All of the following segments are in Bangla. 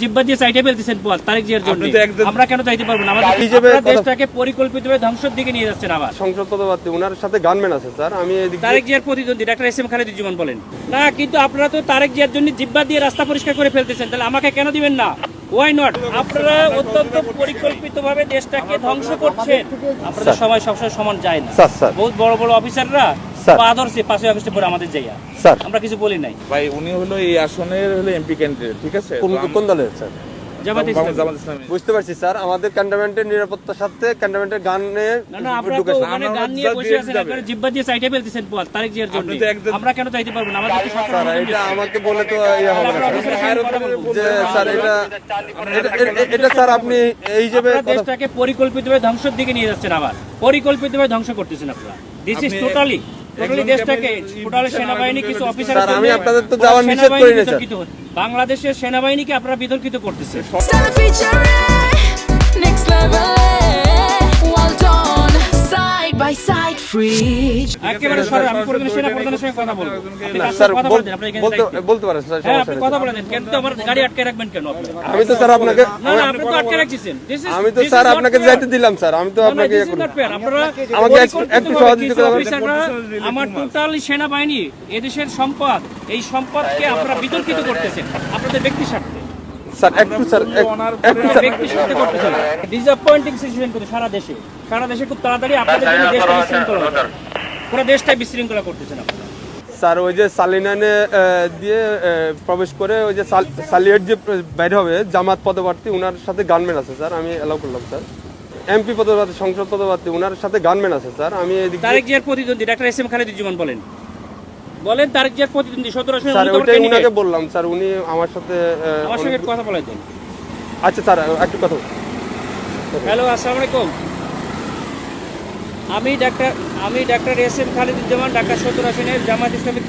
জিহ্বা দিয়ে চাইতে ফেলতেছেন পথ তারেক জিয়ার জন্য। আমরা কেন চাইতে পারবো না? আমাদের দেশটাকে পরিকল্পিতভাবে ধ্বংসের দিকে নিয়ে যাচ্ছেন আবার। সংসদ পদপ্রার্থী ওনার সাথে গানম্যান আছে স্যার। আমি তারেক জিয়ার প্রতিদ্বন্দ্বী ডাক্তার এস এম খালেদুজ্জামান বলেন না, কিন্তু আপনারা তো তারেক জিয়ার জন্য জিহ্বা দিয়ে রাস্তা পরিষ্কার করে ফেলতেছেন, তাহলে আমাকে কেন দিবেন না? Why not? আপনারা অত্যন্ত পরিকল্পিতভাবে দেশটাকে ধ্বংস করছেন। আপনাদের সময় সবসময় সমান যায় না। বহুত বড় বড় অফিসাররা আদর্শে 5 আগস্টে পরে আমাদের যাইয়া স্যার আমরা কিছু বলি নাই ভাই। উনি হলো এই আসনের হলো এমপি ক্যান্ডিডেট, ঠিক আছে? কোন দলের স্যার? জামাত ইসলামী। বুঝতে পারছি স্যার, আমাদের ক্যান্টনমেন্টের নিরাপত্তার সাথে ক্যান্টনমেন্টের গানে না আপনারা তো ওখানে গান নিয়ে বসে আছেন, আপনারা জিহ্বা দিয়ে চাইতে ফেলতেছেন পথ তারেক জিয়ার জন্য। আমরা কেন চাইতে পারবো না? আমাদের স্যার এটা আমাকে বলে তো ইয়া হবে না যে স্যার এটা স্যার আপনি এই যে দেশটাকে পরিকল্পিতভাবে ধ্বংসের দিকে নিয়ে যাচ্ছেন আবার। পরিকল্পিতভাবে ধ্বংস করতেছেন আপনারা। দিস ইজ টোটালি দেশটাকে টোটালি সেনাবাহিনী কিছু অফিসার স্যার আমি আপনাদের তো যাওয়ার নিষেধ করি না স্যার। বাংলাদেশের সেনাবাহিনীকে আপনারা বিতর্কিত করতেছেন। একেবারে সরে আমি সেনা প্রধানের সঙ্গে কথা বলবো। স্যার বলতে পারেন স্যার। হ্যাঁ আপনি কথা বলেন, কেন তো আমার গাড়ি আটকে রাখবেন কেন আপনি? আমি তো স্যার আপনাকে না আপনি তো আটকে রাখছেন। আমি তো স্যার আপনাকে যাইতে দিলাম স্যার। আমি তো আপনাকে আপনারা আমাকে একটু সহযোগিতা করবেন। আমার টোটালি সেনাবাহিনী এদেশের সম্পদ, এই সম্পদকে আপনারা বিতর্কিত করতেছেন আপনাদের ব্যক্তি স্বার্থে। স্যার একটু ব্যক্তি স্বার্থে করতেছেন। ডিসঅ্যাপয়েন্টিং সিচুয়েশন করে সারা দেশে খুব তাড়াতাড়ি আপনাদের জন্য দেশটা বিশৃঙ্খলা হবে। পুরো দেশটাই বিশৃঙ্খলা করতেছেন আপনারা। স্যার ওই যে সালিনানে দিয়ে প্রবেশ করে ওই যে সালিয়েট যে বাইরে হবে জামাত পদপ্রার্থী ওনার সাথে গানম্যান আছে স্যার। আমি এলাও করলাম স্যার। এমপি পদপ্রার্থী সংসদ পদপ্রার্থী ওনার সাথে গানম্যান আছে স্যার। আমি তারেক জিয়ার প্রতিদ্বন্দ্বী ডাক্তার এস এম খালেদুজ্জামান বলেন তারেক জিয়ার প্রতিদ্বন্দ্বী 17 স্যার ওইটাই উনাকে বললাম স্যার। উনি আমার সাথে কথা বলে দেন। আচ্ছা স্যার একটু কথা। হ্যালো আসসালামু আলাইকুম। আমি doctor S M Khaleduzzaman, Dhaka 17 আসনের জামাত ইসলামিক।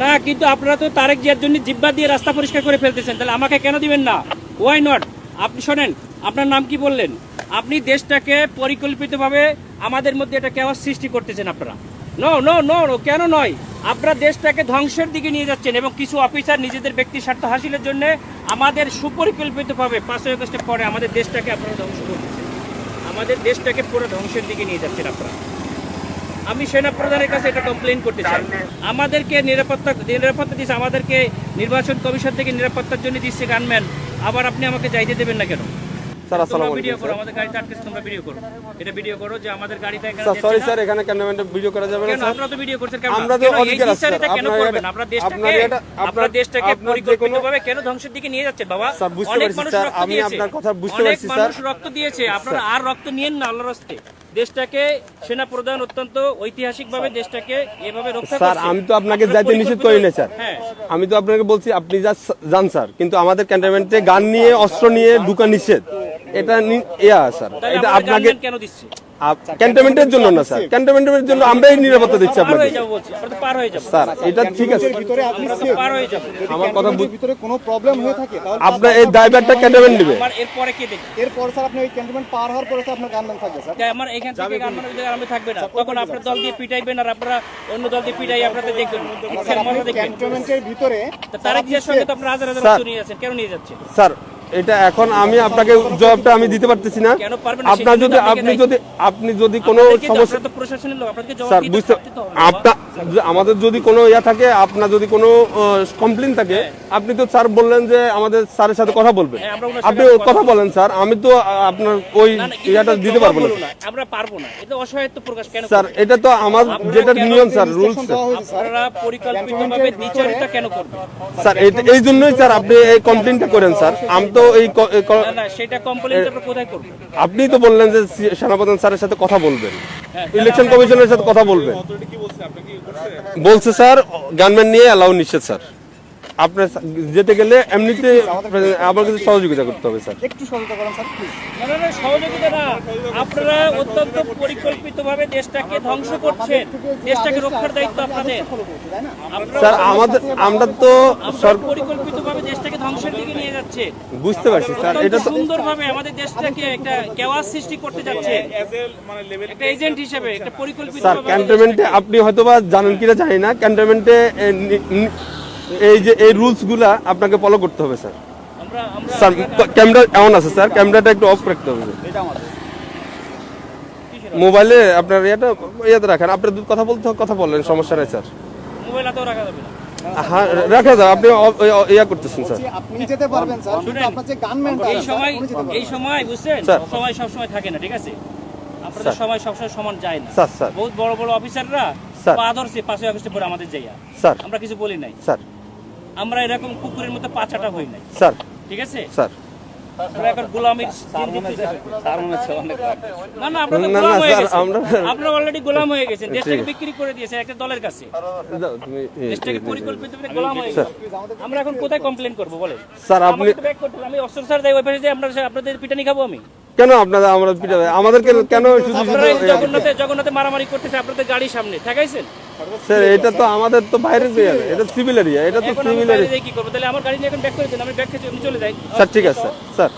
না কিন্তু আপনারা তো তারেক জিয়ার জন্য জিহ্বা দিয়ে রাস্তা পরিষ্কার করে ফেলতেছেন, তাহলে আমাকে কেন দিবেন না? Why not? আপনি শোনেন, আপনার নাম কি বললেন? আপনি দেশটাকে পরিকল্পিতভাবে আমাদের মধ্যে এটা কেওয়াস সৃষ্টি করতেছেন আপনারা। নো কেন নয়? আপনারা দেশটাকে ধ্বংসের দিকে নিয়ে যাচ্ছেন এবং কিছু অফিসার নিজেদের ব্যক্তি স্বার্থ হাসিলের জন্য আমাদের সুপরিকল্পিতভাবে 5 আগস্টের পরে আমাদের দেশটাকে আপনারা ধ্বংস করতেছেন। আমাদের দেশটাকে পুরো ধ্বংসের দিকে নিয়ে যাচ্ছেন আপনারা। আমি সেনা প্রধানের কাছে এটা কমপ্লেইন করতে চাই। আমাদেরকে নিরাপত্তা দিচ্ছে, আমাদেরকে নির্বাচন কমিশন থেকে নিরাপত্তার জন্য দিচ্ছে গানম্যান, আবার আপনি আমাকে যাইতে দেবেন না কেন? স্যার আসসালামু ভিডিও করো, আমাদের গাড়িতে আটকেছে, তোমরা ভিডিও করো। এটা ভিডিও করো যে আমাদের গাড়িতে এখানে স্যার সরি স্যার এখানে ক্যামেরাম্যানে ভিডিও করা যাবে না কেন? স্যার। আপনারা তো ভিডিও করছেন কেন? আমরা তো অধিকার আছে স্যার। কেন করবেন? আপনারা দেশটাকে পরিকল্পিতভাবে কেন ধ্বংসের দিকে নিয়ে যাচ্ছেন বাবা? স্যার বুঝতে পারছি স্যার, আমি আপনার কথা বুঝতে পারছি স্যার। মানুষ রক্ত দিয়েছে, আপনারা আর রক্ত নিয়েন না আল্লাহর রাস্তে। দেশটাকে সেনা প্রধান অত্যন্ত ঐতিহাসিকভাবে দেশটাকে এভাবে রক্ষা করছে। স্যার আমি তো আপনাকে যাইতে নিষেধ করি না স্যার। আমি তো আপনাকে বলছি আপনি যান স্যার, কিন্তু আমাদের ক্যান্টনমেন্টে গান নিয়ে অস্ত্র নিয়ে ঢুকা নিষেধ। এটা স্যার এটা আপনাকে কেন দিচ্ছে? ক্যান্টনমেন্টের জন্য না স্যার, ক্যান্টনমেন্টের জন্য আমরাই নিরাপত্তা দিচ্ছি আপনাকে পার হয়ে যাব স্যার। এটা ঠিক আছে, পার হয়ে যাব। আমার কথা ভিতরে কোনো প্রবলেম হয়ে থাকে আপনার এই ড্রাইভারটা ক্যান্টনমেন্ট নেবে। এরপরে কি দেখবেন? এরপর স্যার আপনি ওই ক্যান্টনমেন্ট পার হওয়ার পরে আপনার গানম্যান থাকবে স্যার। আমার এখান থেকে গানম্যানের ভিতরে আমি থাকবে না, তখন আপনার দল দিয়ে পিটাইবেন আর আপনারা অন্য দল দিয়ে পিটাই আপনাদের দেখবেন। ক্যান্টনমেন্টের ভিতরে তারেক জিয়ার সঙ্গে তো আপনারা হাজার হাজার লোক নিয়ে যাচ্ছেন, কেন নিয়ে যাচ্ছেন স্যার? এটা এখন আমি আপনাকে জবাবটা আমি দিতে পারতেছি না। আপনার যদি আপনি যদি কোনো সমস্যা প্রশাসনের লোক আপনাকে স্যার বুঝতে আমাদের যদি কোনো ইয়া থাকে, আপনার যদি কোনো কমপ্লেইন থাকে, আপনি তো স্যার বললেন যে আমাদের স্যারের সাথে কথা বলবেন। আপনি কথা বলেন স্যার, আমি তো আপনার ওই ইয়াটা দিতে পারবো না। আমরা পারবো না, এটা অসহায়ত্ব প্রকাশ কেন স্যার? এটা তো আমার যেটা নিয়ম স্যার, রুলস। আপনারা পরিকল্পিতভাবে দ্বিচারিতা কেন করবেন স্যার? এই জন্যই স্যার আপনি এই কমপ্লেইনটা করেন স্যার। আমি তো এই না সেটা কমপ্লেইনটা আপনারা কোথায় করবেন? আপনি তো বললেন যে সেনাপ্রধান স্যারের সাথে কথা বলবেন, ইলেকশন কমিশনের সাথে কথা বলবেন। বলছে স্যার গানম্যান নিয়ে অ্যালাউ নিষেধ স্যার। আপনার যেতে গেলে এমনিতে আমার কাছে সহযোগিতা করতে হবে স্যার। একটু সহযোগিতা করেন স্যার প্লিজ। না সহযোগিতা না, আপনারা অত্যন্ত পরিকল্পিতভাবে দেশটাকে ধ্বংস করছেন। দেশটাকে রক্ষার দায়িত্ব আপনাদের স্যার। আমরা তো পরিকল্পিতভাবে দেশটাকে ধ্বংসের দিকে নিয়ে যাচ্ছে। বুঝতে পারছি স্যার। এটা তো সুন্দরভাবে আমাদের দেশটাকে একটা কেওয়াস সৃষ্টি করতে যাচ্ছে একটা এজেন্ট হিসেবে, একটা পরিকল্পিত স্যার ক্যান্টনমেন্টে আপনি হয়তোবা জানেন কিনা জানি না, ক্যান্টনমেন্টে এই যে এই রুলসগুলা আপনাকে ফলো করতে হবে স্যার। আমরা আমরা স্যার ক্যামেরা এমন আছে স্যার, ক্যামেরাটা একটু অফ রাখতে হবে। মোবাইলে আপনার ইয়াতে রাখেন, আপনার কথা বলতে কথা বললেন, সমস্যা নাই স্যার। মোবাইল হাতেও রাখা যাবে না। হ্যাঁ রাখা যাবে, আপনি ইয়া করতেছেন স্যার। যে আপনি যেতে পারবেন স্যার, কিন্তু শুনেন, আপনার যে গানম্যানটা এই সময় বুঝছেন, স্যার। সময় সব সময় থাকে না, ঠিক আছে? আপনাদের সময় সবসময় সমান যায় না। স্যার স্যার বহুত বড় বড় অফিসাররা স্যার। পা ধরছে 5 আগস্টে পরে আমাদের যাইয়া, স্যার আমরা কিছু বলি নাই। স্যার আমরা এরকম কুকুরের মতো পাচাটা হই নাই, স্যার ঠিক আছে? স্যার আমরা এখন গোলামির না না, আপনারা তো না, গোলাম না, হয়ে স্যার, গেছেন। আমরা- আপনারা অলরেডি গোলাম হয়ে গেছেন, ঠিক দেশটাকে আছে। বিক্রি করে দিয়েছেন একটা দলের কাছে, দাও, তুমি দেশটাকে পরিকল্পিতভাবে গোলাম হয়ে স্যার। গেছে। আমরা এখন কোথায় কমপ্লেন করবো বলেন? স্যার, আপনি- আমাকে তো back করতে হবে। আমি অস্ত্র স্যার দেয় ওই পাশে যে আমরা আপনাদের পিটানি খাবো আমি? কেন আপনারা আমরা পিটাবে আমাদেরকে কেন শুধু আপনারা এই শুধু জগন্নাথে মারামারি করতেছে আপনাদের গাড়ির সামনে, ঠেকাইছেন? স্যার এটা তো আমাদের তো বাইরের এরিয়া, এটা সিভিল এরিয়া, এটা তো এখন আমি সিভিল বাইরে এরিয়া। যাই কি করবো? তাহলে আমার গাড়ি নিয়ে এখন ব্যাক করে দিন, আমি ব্যাক খেয়ে আমি চলে যাই। স্যার ঠিক আছে স্যার স্যার